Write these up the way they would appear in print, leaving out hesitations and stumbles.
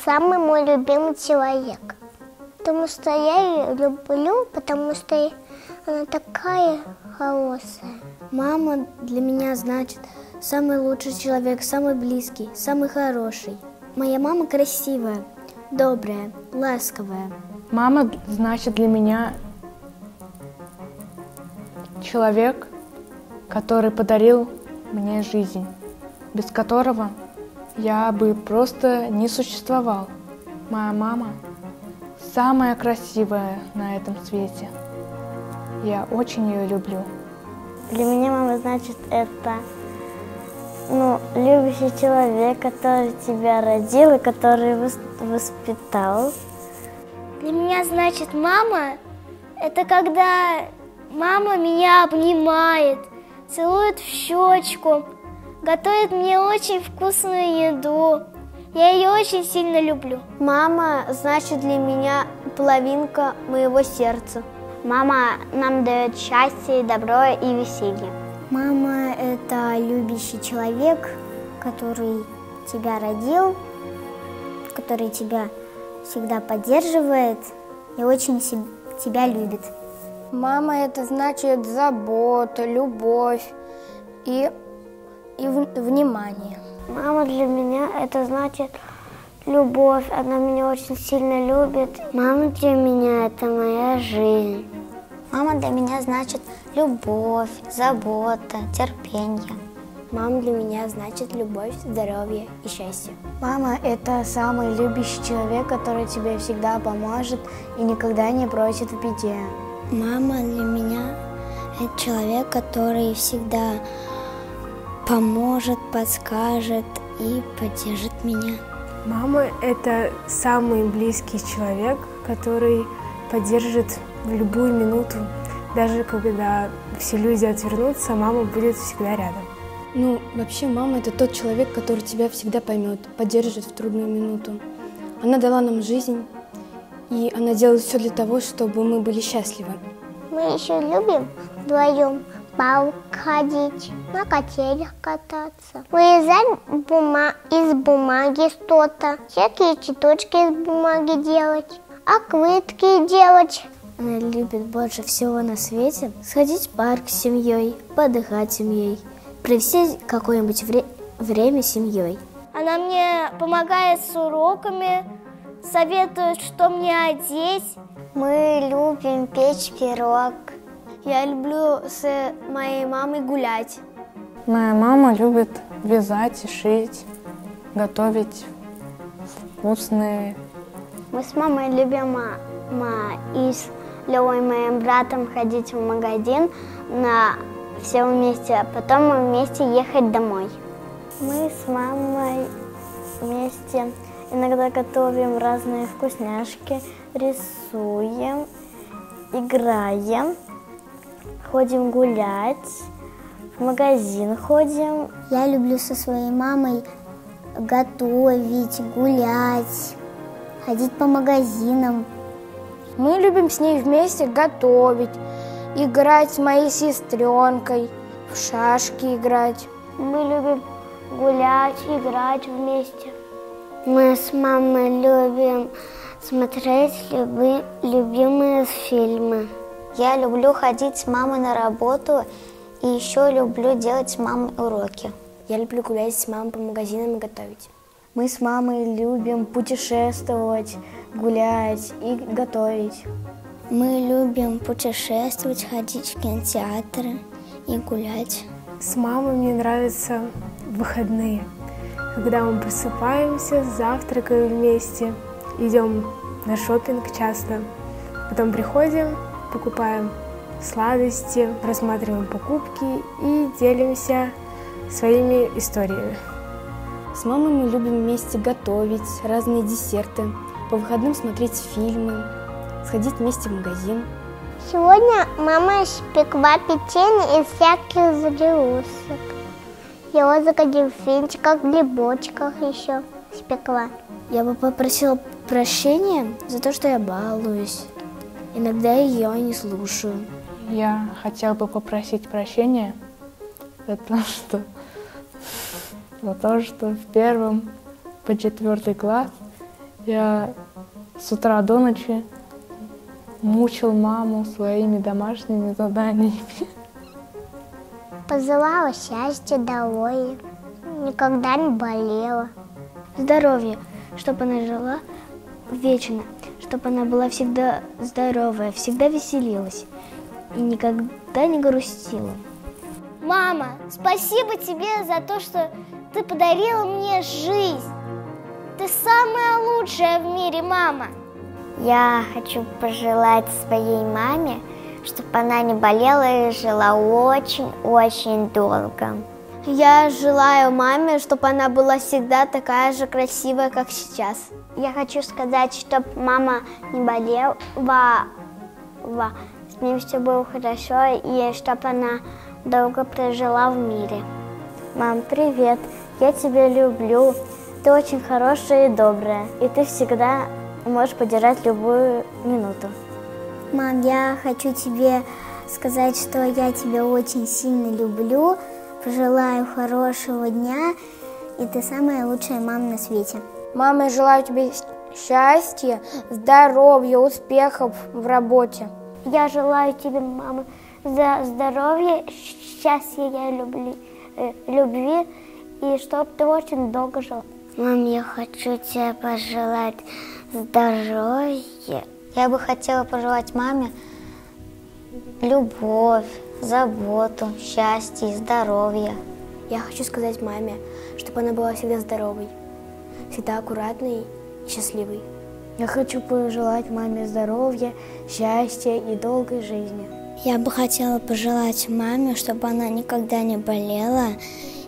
самый мой любимый человек. Потому что я ее люблю, потому что она такая хорошая. Мама для меня значит самый лучший человек, самый близкий, самый хороший. Моя мама красивая, добрая, ласковая. Мама значит для меня человек, который подарил мне жизнь, без которого я бы просто не существовал. Моя мама самая красивая на этом свете. Я очень ее люблю. Для меня мама значит это, любящий человек, который тебя родил и который воспитал. Для меня значит мама – это когда мама меня обнимает, целует в щечку, готовит мне очень вкусную еду. Я ее очень сильно люблю. Мама значит для меня половинка моего сердца. Мама нам дает счастье, добро и веселье. Мама – это любящий человек, который тебя родил, который тебя всегда поддерживает и очень тебя любит. Мама – это значит забота, любовь и внимание. Мама для меня – это значит любовь. Она меня очень сильно любит. Мама для меня – это моя жизнь. Мама для меня значит любовь, забота, терпение. Мама для меня значит любовь, здоровье и счастье. Мама – это самый любящий человек, который тебе всегда поможет и никогда не бросит в беде. Мама для меня – это человек, который всегда поможет, подскажет и поддержит меня. Мама – это самый близкий человек, который поддержит в любую минуту. Даже когда все люди отвернутся, мама будет всегда рядом. Вообще мама – это тот человек, который тебя всегда поймет, поддержит в трудную минуту. Она дала нам жизнь, и она делает все для того, чтобы мы были счастливы. Мы еще любим вдвоем в парк ходить, на качелях кататься, вырезать из бумаги что-то, всякие цветочки из бумаги делать, открытки делать. Она любит больше всего на свете сходить в парк с семьей, подыхать с семьей, провести какое-нибудь время с семьей. Она мне помогает с уроками, советует, что мне одеть. Мы любим печь пирог. Я люблю с моей мамой гулять. Моя мама любит вязать и шить, готовить вкусные. Мы с мамой любим и с Левой, моим братом, ходить в магазин все вместе, а потом мы вместе ехать домой. Мы с мамой вместе иногда готовим разные вкусняшки, рисуем, играем, ходим гулять, в магазин ходим. Я люблю со своей мамой готовить, гулять, ходить по магазинам. Мы любим с ней вместе готовить, играть с моей сестренкой, в шашки играть. Мы любим гулять, играть вместе. Мы с мамой любим смотреть любимые фильмы. Я люблю ходить с мамой на работу и еще люблю делать с мамой уроки. Я люблю гулять с мамой по магазинам и готовить. Мы с мамой любим путешествовать, гулять и готовить. Мы любим путешествовать, ходить в кинотеатры и гулять. С мамой мне нравятся выходные, когда мы просыпаемся, завтракаем вместе, идем на шопинг часто, потом приходим, покупаем сладости, рассматриваем покупки и делимся своими историями. С мамой мы любим вместе готовить разные десерты, по выходным смотреть фильмы, сходить вместе в магазин. Сегодня мама испекла печенье из всяких загрузок. Я дельфинчиков, грибочках еще испекла. Я бы попросила прощения за то, что я балуюсь. Иногда ее не слушаю. Я хотела бы попросить прощения за то, что в 1 по 4 класс Я с утра до ночи мучил маму своими домашними заданиями. Пожелала счастья, здоровья, никогда не болела. Здоровье, чтобы она жила вечно, чтобы она была всегда здоровая, всегда веселилась и никогда не грустила. Мама, спасибо тебе за то, что ты подарила мне жизнь. Ты самая лучшая в мире, мама. Я хочу пожелать своей маме, чтобы она не болела и жила очень-очень долго. Я желаю маме, чтобы она была всегда такая же красивая, как сейчас. Я хочу сказать, чтобы мама не болела, с ним все было хорошо, и чтобы она долго прожила в мире. Мам, привет, я тебя люблю. Ты очень хорошая и добрая, и ты всегда можешь поддержать любую минуту. Мам, я хочу тебе сказать, что я тебя очень сильно люблю, пожелаю хорошего дня, и ты самая лучшая мама на свете. Мама, я желаю тебе счастья, здоровья, успехов в работе. Я желаю тебе, мама, здоровья, счастья, любви, и чтобы ты очень долго жил. Мам, я хочу тебе пожелать здоровья. Я бы хотела пожелать маме любовь, заботу, счастье, здоровье. Я хочу сказать маме, чтобы она была всегда здоровой, всегда аккуратной и счастливой. Я хочу пожелать маме здоровья, счастья и долгой жизни. Я бы хотела пожелать маме, чтобы она никогда не болела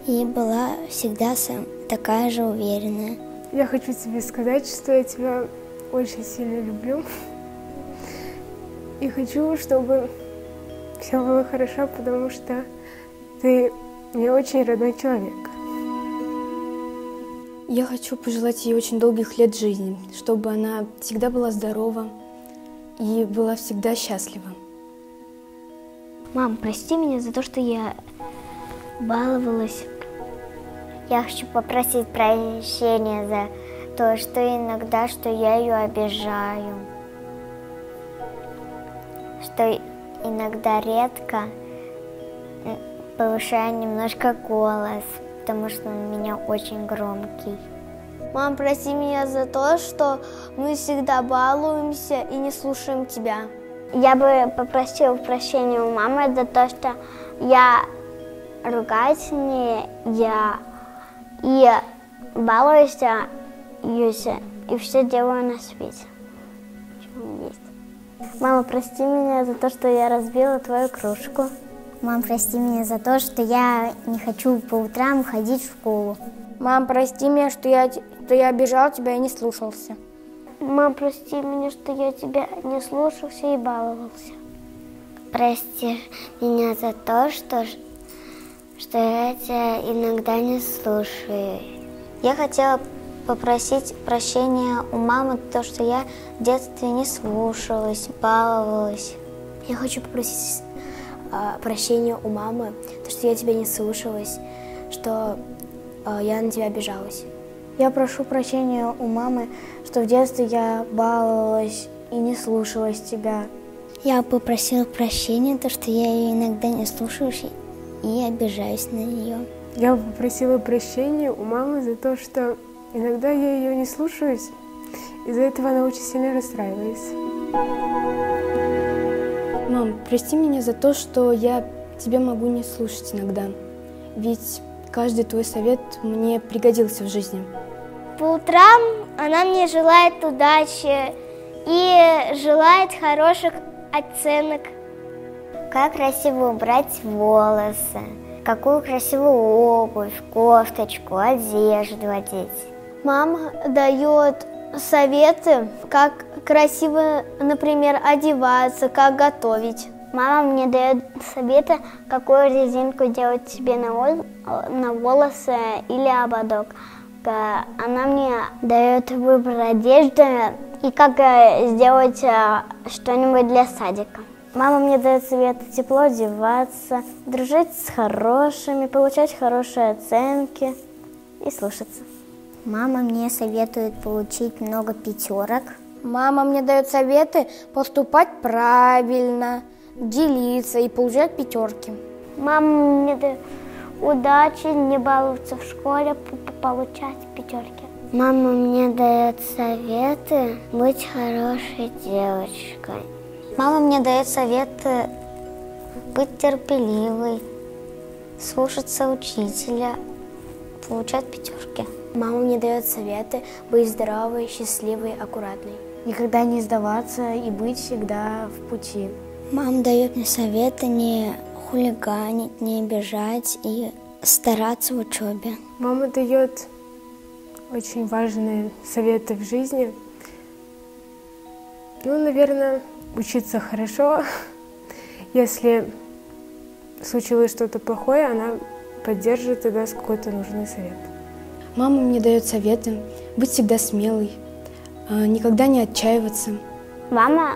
и была всегда такая же уверенная. Я хочу тебе сказать, что я тебя очень сильно люблю. И хочу, чтобы все было хорошо, потому что ты мне очень родной человек. Я хочу пожелать ей очень долгих лет жизни, чтобы она всегда была здорова и была всегда счастлива. Мам, прости меня за то, что я баловалась. Я хочу попросить прощения за то, что иногда, что я ее обижаю, что иногда редко повышаю немножко голос, потому что он у меня очень громкий. Мам, прости меня за то, что мы всегда балуемся и не слушаем тебя. Я бы попросила прощения у мамы за то, что я ругаюсь с ней, и балуюсь, и все делаю на свете. Мама, прости меня за то, что я разбила твою кружку. Мам, прости меня за то, что я не хочу по утрам ходить в школу. Мам, прости меня, что я обижал тебя и не слушался. Мам, прости меня, что я тебя не слушался и баловался. Прости меня за то, что я тебя иногда не слушаю. Я хотела попросить прощения у мамы за то, что я в детстве не слушалась, баловалась. Я хочу попросить прощения у мамы, то, что я тебя не слушалась, что я на тебя обижалась. Я прошу прощения у мамы, что в детстве я баловалась и не слушалась тебя. Я попросила прощения, то, что я ее иногда не слушаюсь и обижаюсь на нее. Я попросила прощения у мамы за то, что иногда я ее не слушаюсь, из-за этого она очень сильно расстраивается. Мам, прости меня за то, что я тебя могу не слушать иногда, ведь каждый твой совет мне пригодился в жизни. По утрам она мне желает удачи и желает хороших оценок. Как красиво убрать волосы, какую красивую обувь, кофточку, одежду одеть. Мама дает советы, как красиво, например, одеваться, как готовить. Мама мне дает советы, какую резинку делать себе на волосы или ободок. Она мне дает выбор одежды и как сделать что-нибудь для садика. Мама мне дает советы тепло одеваться, дружить с хорошими, получать хорошие оценки и слушаться. Мама мне советует получить много пятерок. Мама мне дает советы поступать правильно, делиться и получать пятерки. Мама мне дает удачи, не баловаться в школе, получать пятерки. Мама мне дает советы быть хорошей девочкой. Мама мне дает советы быть терпеливой, слушаться учителя, получать пятерки. Мама мне дает советы быть здоровой, счастливой, аккуратной. Никогда не сдаваться и быть всегда в пути. Мама дает мне советы не хулиганить, не обижать и стараться в учебе. Мама дает очень важные советы в жизни. Наверное, учиться хорошо. Если случилось что-то плохое, она поддержит и даст какой-то нужный совет. Мама мне дает советы быть всегда смелой, никогда не отчаиваться. Мама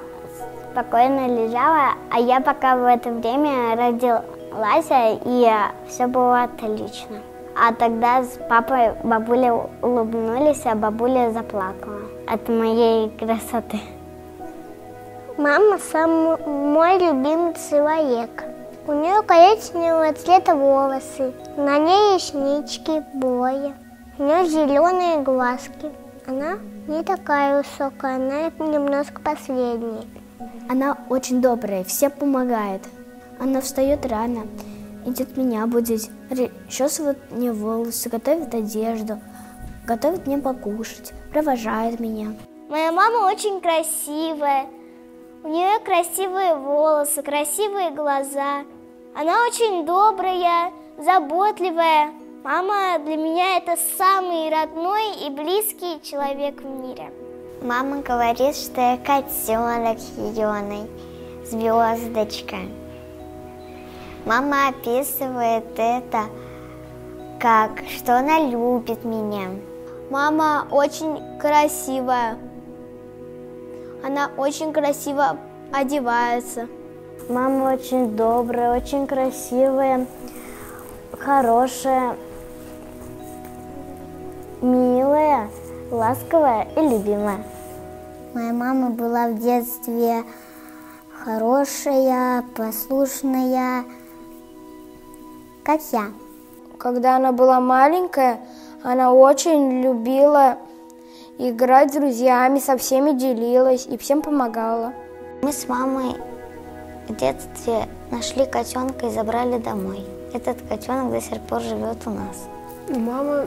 спокойно лежала, а я пока в это время родилась, и все было отлично. А тогда с папой бабуля улыбнулись, а бабуля заплакала от моей красоты. Мама самый мой любимый человек. У нее коричневого цвета волосы, на ней реснички, брови. У нее зеленые глазки. Она не такая высокая, она немножко последняя. Она очень добрая, всем помогает. Она встает рано, идет меня будить, расчесывает мне волосы, готовит одежду, готовит мне покушать, провожает меня. Моя мама очень красивая. У нее красивые волосы, красивые глаза. Она очень добрая, заботливая. Мама для меня это самый родной и близкий человек в мире. Мама говорит, что я котенок зеленый, звездочка. Мама описывает это как, что она любит меня. Мама очень красивая. Она очень красиво одевается. Мама очень добрая, очень красивая, хорошая, милая, ласковая и любимая. Моя мама была в детстве хорошая, послушная, как я. Когда она была маленькая, она очень любила играть с друзьями, со всеми делилась и всем помогала. Мы с мамой в детстве нашли котенка и забрали домой. Этот котенок до сих пор живет у нас. Мама,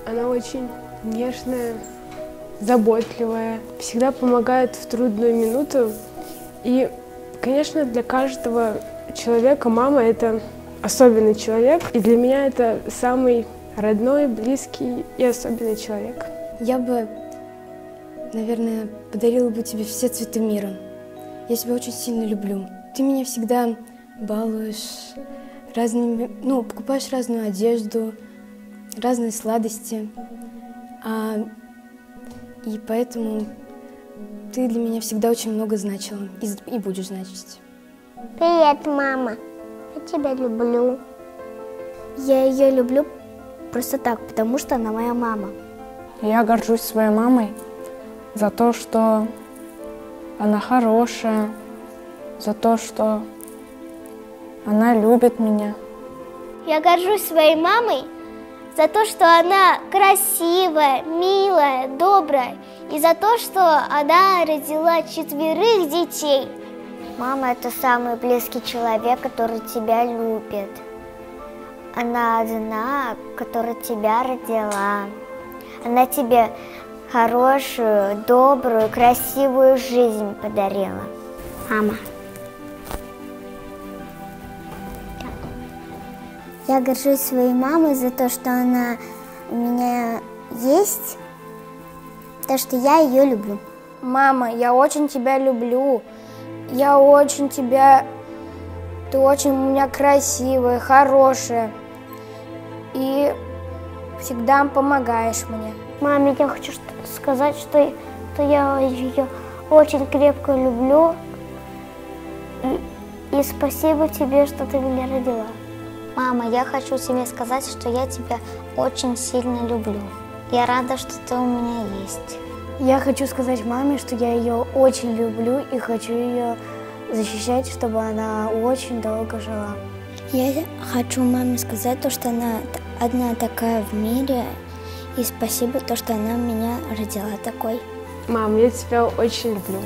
она очень нежная, заботливая, всегда помогает в трудную минуту. И, конечно, для каждого человека мама – это особенный человек. И для меня это самый родной, близкий и особенный человек. Я бы, наверное, подарила бы тебе все цветы мира. Я тебя очень сильно люблю. Ты меня всегда балуешь разными, покупаешь разную одежду, разные сладости. И поэтому ты для меня всегда очень много значила и будешь значить. Привет, мама. Я тебя люблю. Я ее люблю просто так, потому что она моя мама. Я горжусь своей мамой за то, что она хорошая, за то, что она любит меня. Я горжусь своей мамой за то, что она красивая, милая, добрая, и за то, что она родила 4 детей. Мама – это самый близкий человек, который тебя любит. Она одна, которая тебя родила. Она тебе хорошую, добрую, красивую жизнь подарила. Мама. Я горжусь своей мамой за то, что она у меня есть, то, что я ее люблю. Мама, я очень тебя люблю. Я очень тебя... Ты очень у меня красивая, хорошая. И всегда помогаешь мне. Маме, я хочу сказать, что я ее очень крепко люблю. И спасибо тебе, что ты меня родила. Мама, я хочу тебе сказать, что я тебя очень сильно люблю. Я рада, что ты у меня есть. Я хочу сказать маме, что я ее очень люблю и хочу ее защищать, чтобы она очень долго жила. Я хочу маме сказать, что она одна такая в мире, и спасибо, что она меня родила такой. Мам, я тебя очень люблю.